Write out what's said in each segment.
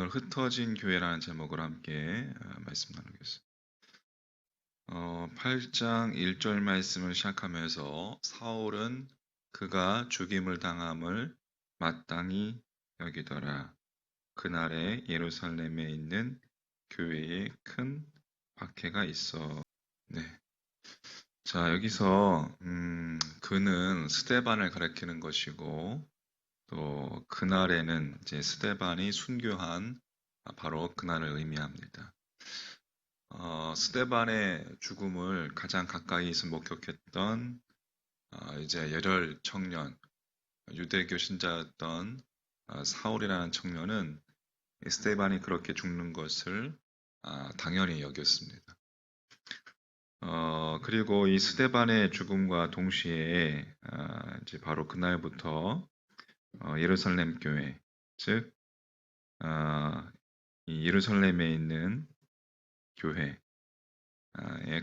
오늘 흩어진 교회라는 제목으로 함께 말씀 나누겠습니다. 8장 1절 말씀을 시작하면서 사울은 그가 죽임을 당함을 마땅히 여기더라. 그날에 예루살렘에 있는 교회에 큰 박해가 있어. 네. 자, 여기서 그는 스데반을 가리키는 것이고 또 그날에는 이제 스데반이 순교한 바로 그날을 의미합니다. 스데반의 죽음을 가장 가까이서 목격했던 이제 열혈 청년, 유대교 신자였던 사울이라는 청년은 스데반이 그렇게 죽는 것을 당연히 여겼습니다. 그리고 이 스데반의 죽음과 동시에 이제 바로 그날부터 예루살렘 교회, 즉 이 예루살렘에 있는 교회에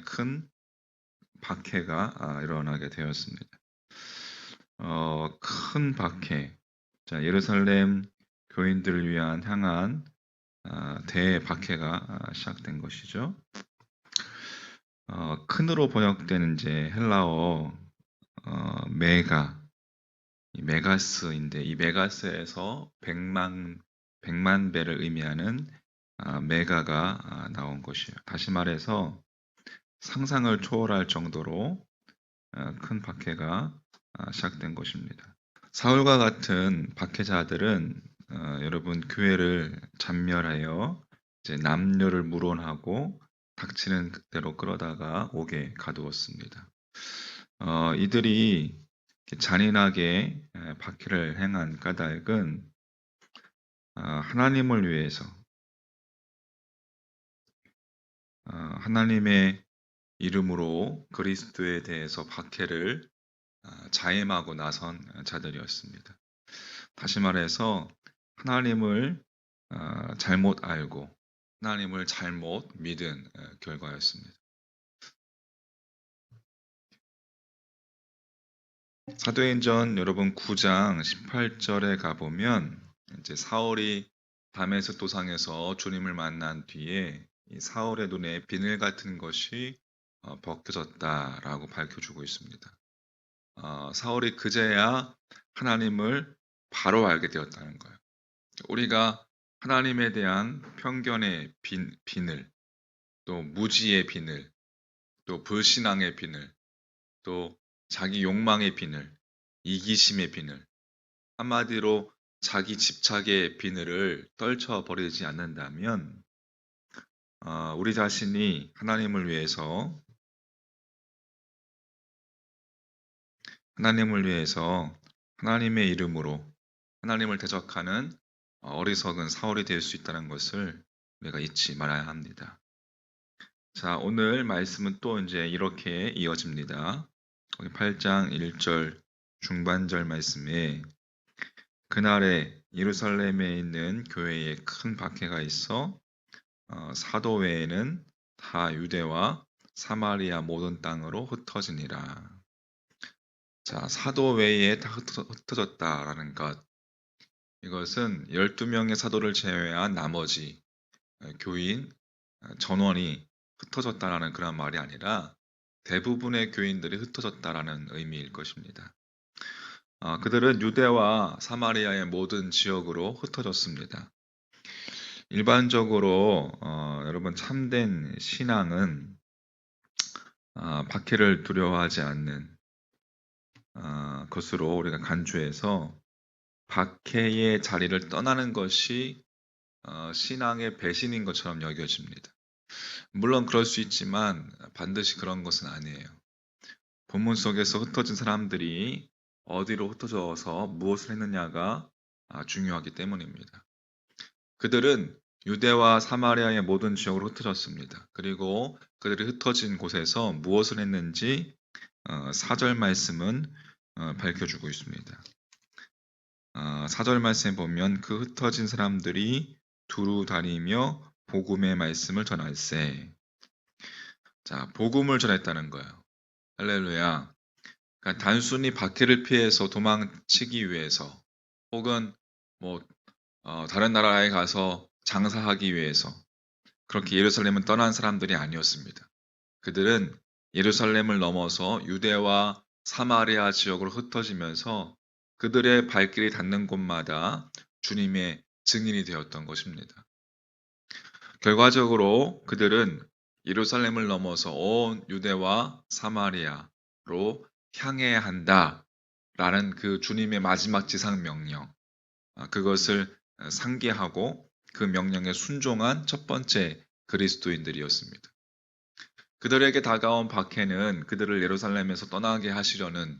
큰 박해가 일어나게 되었습니다. 큰 박해, 자, 예루살렘 교인들을 위한 향한 대박해가 시작된 것이죠. 큰으로 번역되는 이제 헬라어 메가스인데 이 메가스에서 100만 배를 의미하는 메가가 나온 것이에요. 다시 말해서 상상을 초월할 정도로 큰 박해가 시작된 것입니다. 사울과 같은 박해자들은 여러분 교회를 잔멸하여 이제 남녀를 물원하고 닥치는 대로 끌어다가 옥에 가두었습니다. 이들이 잔인하게 박해를 행한 까닭은 하나님을 위해서 하나님의 이름으로 그리스도에 대해서 박해를 자임하고 나선 자들이었습니다. 다시 말해서 하나님을 잘못 알고 하나님을 잘못 믿은 결과였습니다. 사도행전 여러분 9장 18절에 가보면 이제 사울이 다메섹 도상에서 주님을 만난 뒤에 이 사울의 눈에 비늘 같은 것이 벗겨졌다라고 밝혀주고 있습니다. 사울이 그제야 하나님을 바로 알게 되었다는 거예요. 우리가 하나님에 대한 편견의 비늘, 또 무지의 비늘, 또 불신앙의 비늘, 또 자기 욕망의 비늘, 이기심의 비늘, 한마디로 자기 집착의 비늘을 떨쳐버리지 않는다면 우리 자신이 하나님을 위해서 하나님의 이름으로 하나님을 대적하는 어리석은 사울이 될 수 있다는 것을 우리가 잊지 말아야 합니다. 자, 오늘 말씀은 또 이제 이렇게 이어집니다. 8장 1절 중반절 말씀에 그날에 예루살렘에 있는 교회에 큰 박해가 있어 사도 외에는 다 유대와 사마리아 모든 땅으로 흩어지니라. 자, 사도 외에 다 흩어졌다라는 것. 이것은 12명의 사도를 제외한 나머지 교인, 전원이 흩어졌다라는 그런 말이 아니라 대부분의 교인들이 흩어졌다라는 의미일 것입니다. 그들은 유대와 사마리아의 모든 지역으로 흩어졌습니다. 일반적으로 여러분 참된 신앙은 박해를 두려워하지 않는 것으로 우리가 간주해서 박해의 자리를 떠나는 것이 신앙의 배신인 것처럼 여겨집니다. 물론 그럴 수 있지만 반드시 그런 것은 아니에요. 본문 속에서 흩어진 사람들이 어디로 흩어져서 무엇을 했느냐가 중요하기 때문입니다. 그들은 유대와 사마리아의 모든 지역으로 흩어졌습니다. 그리고 그들이 흩어진 곳에서 무엇을 했는지 4절 말씀은 밝혀주고 있습니다. 4절 말씀에 보면 그 흩어진 사람들이 두루 다니며 복음의 말씀을 전할세. 자, 복음을 전했다는 거예요. 할렐루야. 그러니까 단순히 박해를 피해서 도망치기 위해서 혹은 다른 나라에 가서 장사하기 위해서 그렇게 예루살렘을 떠난 사람들이 아니었습니다. 그들은 예루살렘을 넘어서 유대와 사마리아 지역으로 흩어지면서 그들의 발길이 닿는 곳마다 주님의 증인이 되었던 것입니다. 결과적으로 그들은 예루살렘을 넘어서 온 유대와 사마리아로 향해야 한다라는 그 주님의 마지막 지상 명령, 그것을 상기하고 그 명령에 순종한 첫 번째 그리스도인들이었습니다. 그들에게 다가온 박해는 그들을 예루살렘에서 떠나게 하시려는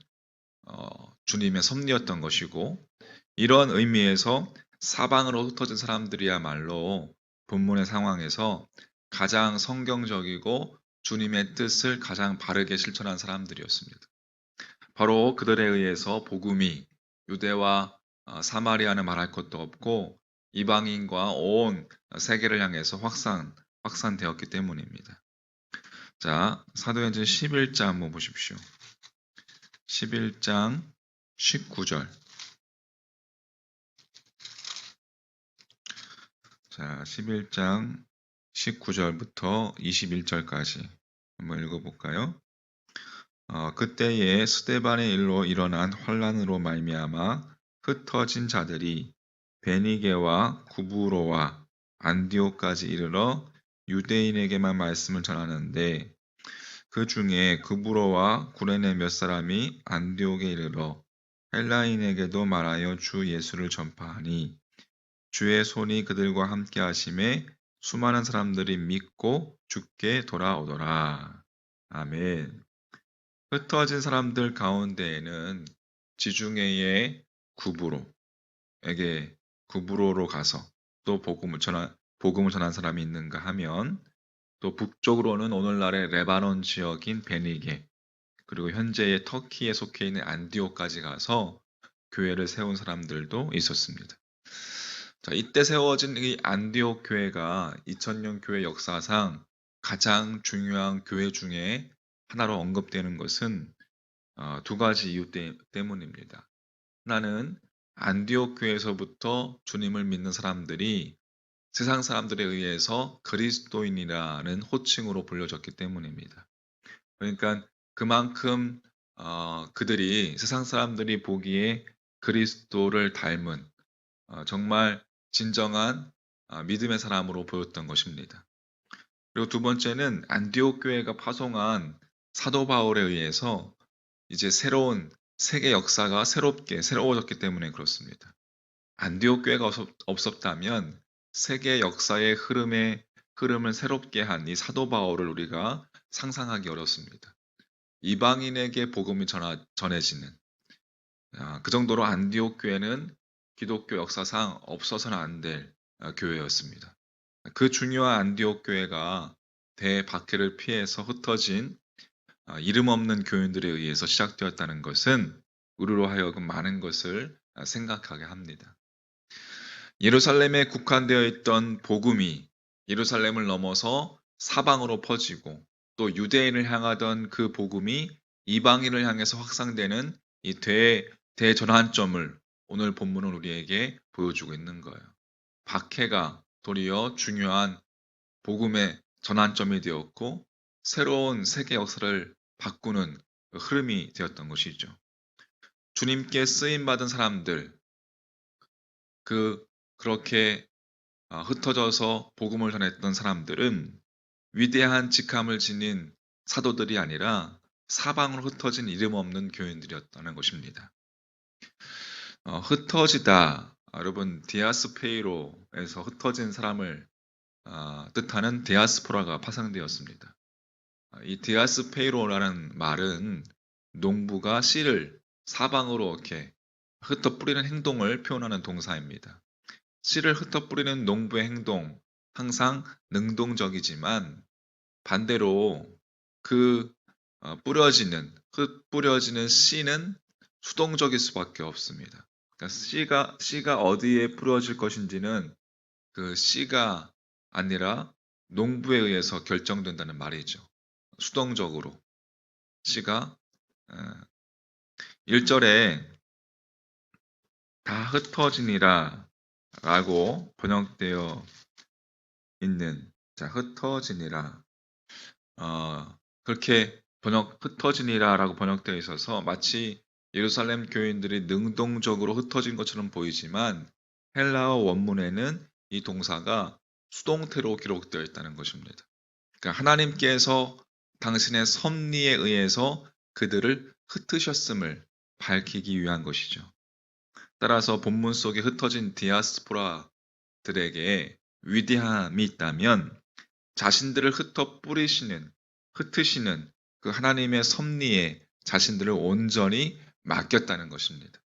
주님의 섭리였던 것이고, 이런 의미에서 사방으로 흩어진 사람들이야말로 본문의 상황에서 가장 성경적이고 주님의 뜻을 가장 바르게 실천한 사람들이었습니다. 바로 그들에 의해서 복음이 유대와 사마리아는 말할 것도 없고 이방인과 온 세계를 향해서 확산되었기 때문입니다. 자, 사도행전 11장 한번 보십시오. 11장 19절. 자, 11장 19절부터 21절까지 한번 읽어볼까요? 그때에 스데반의 일로 일어난 환란으로 말미암아 흩어진 자들이 베니게와 구브로와 안디오까지 이르러 유대인에게만 말씀을 전하는데, 그 중에 구브로와 구레네 몇 사람이 안디옥에 이르러 헬라인에게도 말하여 주 예수를 전파하니, 주의 손이 그들과 함께 하심에 수많은 사람들이 믿고 주께 돌아오더라. 아멘. 흩어진 사람들 가운데에는 지중해의 구브로에게 구브로로 가서 또 복음을 전한 사람이 있는가 하면, 또 북쪽으로는 오늘날의 레바논 지역인 베니게, 그리고 현재의 터키에 속해 있는 안디오까지 가서 교회를 세운 사람들도 있었습니다. 자, 이때 세워진 이 안디옥 교회가 2000년 교회 역사상 가장 중요한 교회 중에 하나로 언급되는 것은 두 가지 이유 때문입니다. 하나는 안디옥 교회에서부터 주님을 믿는 사람들이 세상 사람들에 의해서 그리스도인이라는 호칭으로 불려졌기 때문입니다. 그러니까 그만큼 그들이 세상 사람들이 보기에 그리스도를 닮은 정말 진정한 믿음의 사람으로 보였던 것입니다. 그리고 두 번째는 안디옥 교회가 파송한 사도 바울에 의해서 이제 새로운 세계 역사가 새로워졌기 때문에 그렇습니다. 안디옥 교회가 없었다면 세계 역사의 흐름을 새롭게 한 이 사도 바울을 우리가 상상하기 어렵습니다. 이방인에게 복음이 전해지는, 그 정도로 안디옥 교회는 기독교 역사상 없어서는 안 될 교회였습니다. 그 중요한 안디옥 교회가 대박해를 피해서 흩어진 이름 없는 교인들에 의해서 시작되었다는 것은 우리로 하여금 많은 것을 생각하게 합니다. 예루살렘에 국한되어 있던 복음이 예루살렘을 넘어서 사방으로 퍼지고, 또 유대인을 향하던 그 복음이 이방인을 향해서 확산되는 이 대전환점을 오늘 본문은 우리에게 보여주고 있는 거예요. 박해가 도리어 중요한 복음의 전환점이 되었고, 새로운 세계 역사를 바꾸는 흐름이 되었던 것이죠. 주님께 쓰임받은 사람들, 그렇게 흩어져서 복음을 전했던 사람들은 위대한 직함을 지닌 사도들이 아니라 사방으로 흩어진 이름 없는 교인들이었다는 것입니다. 흩어지다, 여러분 디아스페이로에서 흩어진 사람을 뜻하는 디아스포라가 파생되었습니다. 이 디아스페이로라는 말은 농부가 씨를 사방으로 이렇게 흩어 뿌리는 행동을 표현하는 동사입니다. 씨를 흩어 뿌리는 농부의 행동, 항상 능동적이지만 반대로 그 뿌려지는 씨는 수동적일 수밖에 없습니다. 그러니까 씨가 어디에 뿌려질 것인지는 그 씨가 아니라 농부에 의해서 결정된다는 말이죠. 수동적으로 씨가 1절에 다 흩어지니라 라고 번역되어 있는 흩어지니라. 그렇게 흩어지니라라고 번역되어 있어서 마치 예루살렘 교인들이 능동적으로 흩어진 것처럼 보이지만 헬라어 원문에는 이 동사가 수동태로 기록되어 있다는 것입니다. 그러니까 하나님께서 당신의 섭리에 의해서 그들을 흩으셨음을 밝히기 위한 것이죠. 따라서 본문 속에 흩어진 디아스포라들에게 위대함이 있다면 자신들을 흩으시는 그 하나님의 섭리에 자신들을 온전히 맡겼다는 것입니다.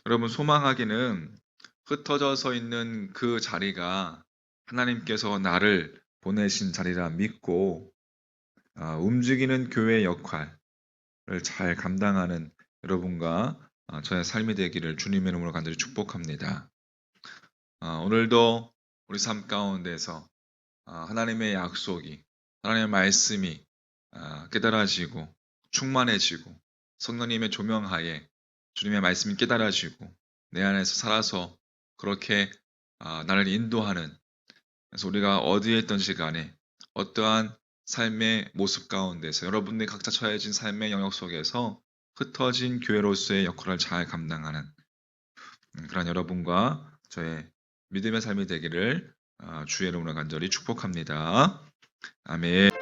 여러분, 소망하기는 흩어져서 있는 그 자리가 하나님께서 나를 보내신 자리라 믿고 움직이는 교회의 역할을 잘 감당하는 여러분과 저의 삶이 되기를 주님의 이름으로 간절히 축복합니다. 오늘도 우리 삶 가운데서 하나님의 약속이, 하나님의 말씀이 깨달아지고 충만해지고 성령님의 조명하에 주님의 말씀이 깨달아지고 내 안에서 살아서 그렇게 나를 인도하는, 그래서 우리가 어디에 있든지 간에 어떠한 삶의 모습 가운데서 여러분들이 각자 처해진 삶의 영역 속에서 흩어진 교회로서의 역할을 잘 감당하는 그런 여러분과 저의 믿음의 삶이 되기를 주의 이름으로 간절히 축복합니다. 아멘.